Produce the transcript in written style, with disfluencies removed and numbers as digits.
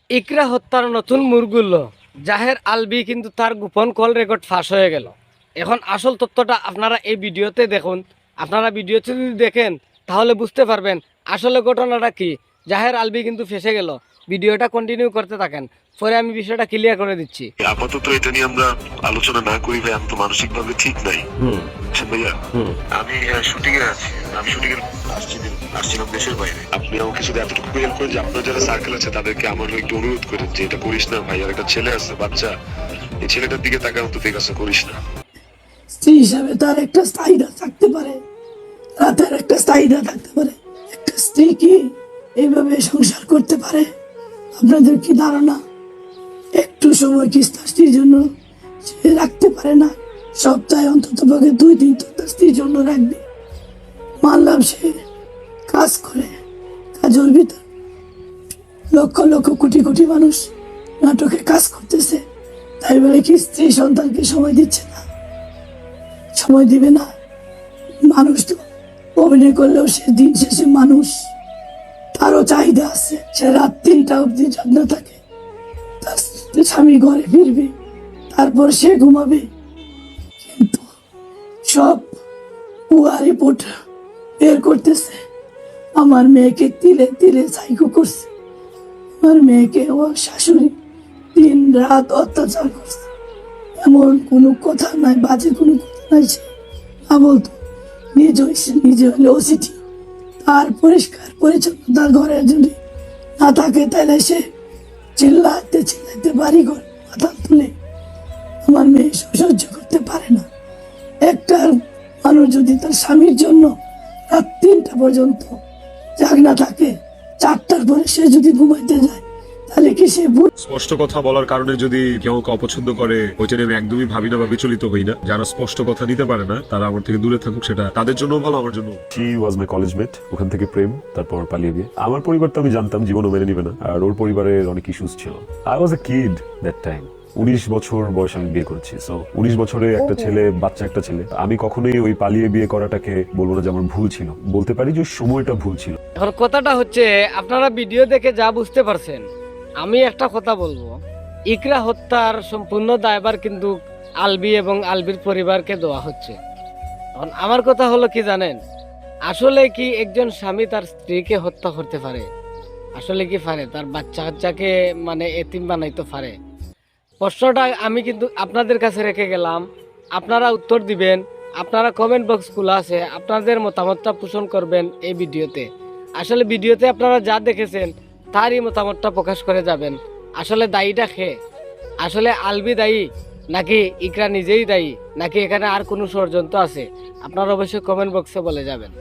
ইকরা হত্যার নতুন মুরগুল জাহের আলবি কিন্তু তার গোপন কল রেকর্ড ফাঁস হয়ে গেল। এখন আসল তথ্যটা আপনারা এই ভিডিওতে দেখুন। আপনারা ভিডিওতে যদি দেখেন তাহলে বুঝতে পারবেন আসলে ঘটনাটা কি। জাহের আলবি কিন্তু ফেসে গেল। ভিডিওটা কন্টিনিউ করতে থাকেন, পরে আমি বিষয়টা ক্লিয়ার করে দিচ্ছি। আপাতত এটা নিয়ে আমরা আলোচনা না করি ভাই, আমি তো মানসিক ভাবে ঠিক নাই। বুঝছেন ভাইয়া, আমি শুটিং এ আছি, আমি শুটিং এর আসছিলাম দেশের বাইরে। আপনি আমাকে শুধু এতটুকু হেল্প করেন যে আপনার যারা সার্কেল আছে তাদেরকে আমার একটু অনুরোধ করেন যে এটা করিস না ভাই। আর একটা ছেলে আছে বাচ্চা, এই ছেলেটার দিকে তাকায় অন্তত এই কাজটা করিস না। স্ত্রী হিসাবে তার একটা চাহিদা থাকতে পারে, রাতের একটা চাহিদা থাকতে পারে। একটা স্ত্রী কি এইভাবে সংসার করতে পারে? আপনাদের কি ধারণা? একটু সময় কি তার স্ত্রীর জন্য সে রাখতে পারে না? সপ্তাহে অন্তত পক্ষে 2 দিন তো তার স্ত্রীর জন্য রাখবে। মানলাম সে কাজ করে, কাজের ভিতর লক্ষ লক্ষ কোটি কোটি মানুষ নাটকে কাজ করতেছে, তাই বলে কি স্ত্রী সন্তানকে সময় দিচ্ছে না? সময় দিবে না? মানুষ তো অভিনয় করলেও সে দিন শেষে মানুষ, তারও চাহিদা আছে। সে রাত 3টা অবধি যত্ন থাকে, তার স্বামী ঘরে ফিরবে, তারপর সে ঘুমাবে। কিন্তু সব পুয়া রিপোর্ট বের করতেছে আমার মেয়েকে তিলে তিলে সাইকো করছে, আমার মেয়েকে ও শাশুড়ি দিন রাত অত্যাচার করছে। এমন কোনো কথা নাই, বাজে কোনো কথা নাই। সে না বলতো, নিজে হলে ওসিটি, তার পরিষ্কার পরিচ্ছন্নতার ঘরের জন্য না থাকে, তাহলে সে চিল্লাতে চিল্লাতে বাড়ি ঘর মাথা তুলে। আমার মেয়ে সহ্য করতে পারে না। একটা মানুষ যদি তার স্বামীর জন্য রাত 3টা পর্যন্ত জাগনা থাকে, 4টার পরে সে যদি ঘুমাইতে যায়, তাহলে কি সে স্পষ্ট কথা বলার কারণে যদি কেউ আমাকে অপছন্দ করে, ওইটা নিয়ে আমি একদমই ভাবি না বা বিচলিত হই না। যারা স্পষ্ট কথা দিতে পারে না তারা আমার থেকে দূরে থাকুক, সেটা তাদের জন্য ভালো, আমার জন্য। শি ওয়াজ মাই কলেজ মেট, ওখান থেকে প্রেম, তারপর পালিয়ে গিয়ে। আমার পরিবার তো আমি জানতাম জীবনও মেনে নিবে না, আর ওর পরিবারের অনেক ইস্যুস ছিল। I was a kid that time. 19 বছর বয়স আমি বিয়ে করেছি। সো 19 বছরে একটা ছেলে, বাচ্চা একটা ছেলে। আমি কখনোই ওই পালিয়ে বিয়ে করাটাকে বলবো না যে আমার ভুল ছিল, বলতে পারি যে সময়টা ভুল ছিল। এখন কথাটা হচ্ছে, আপনারা ভিডিও দেখে যা বুঝতে পারছেন, আমি একটা কথা বলবো, ইকরা হত্যার সম্পূর্ণ দায়ভার কিন্তু আলবি এবং আলবির পরিবারকে দেওয়া হচ্ছে। এখন আমার কথা হলো কি জানেন, আসলে কি একজন স্বামী তার স্ত্রীকে হত্যা করতে পারে? আসলে কি পারে? তার বাচ্চা কাচ্চাকে মানে এতিম বানাইতে পারে? প্রশ্নটা আমি কিন্তু আপনাদের কাছে রেখে গেলাম, আপনারা উত্তর দিবেন। আপনারা কমেন্ট বক্স খোলা আছে, আপনাদের মতামতটা পোষণ করবেন এই ভিডিওতে। আসলে ভিডিওতে আপনারা যা দেখেছেন তারই মতামতটা প্রকাশ করে যাবেন। আসলে দায়ীটা খে? আসলে আলবি দায়ী, নাকি ইকরা নিজেই দায়ী, নাকি এখানে আর কোনো ষড়যন্ত্র আছে? আপনারা অবশ্যই কমেন্ট বক্সে বলে যাবেন।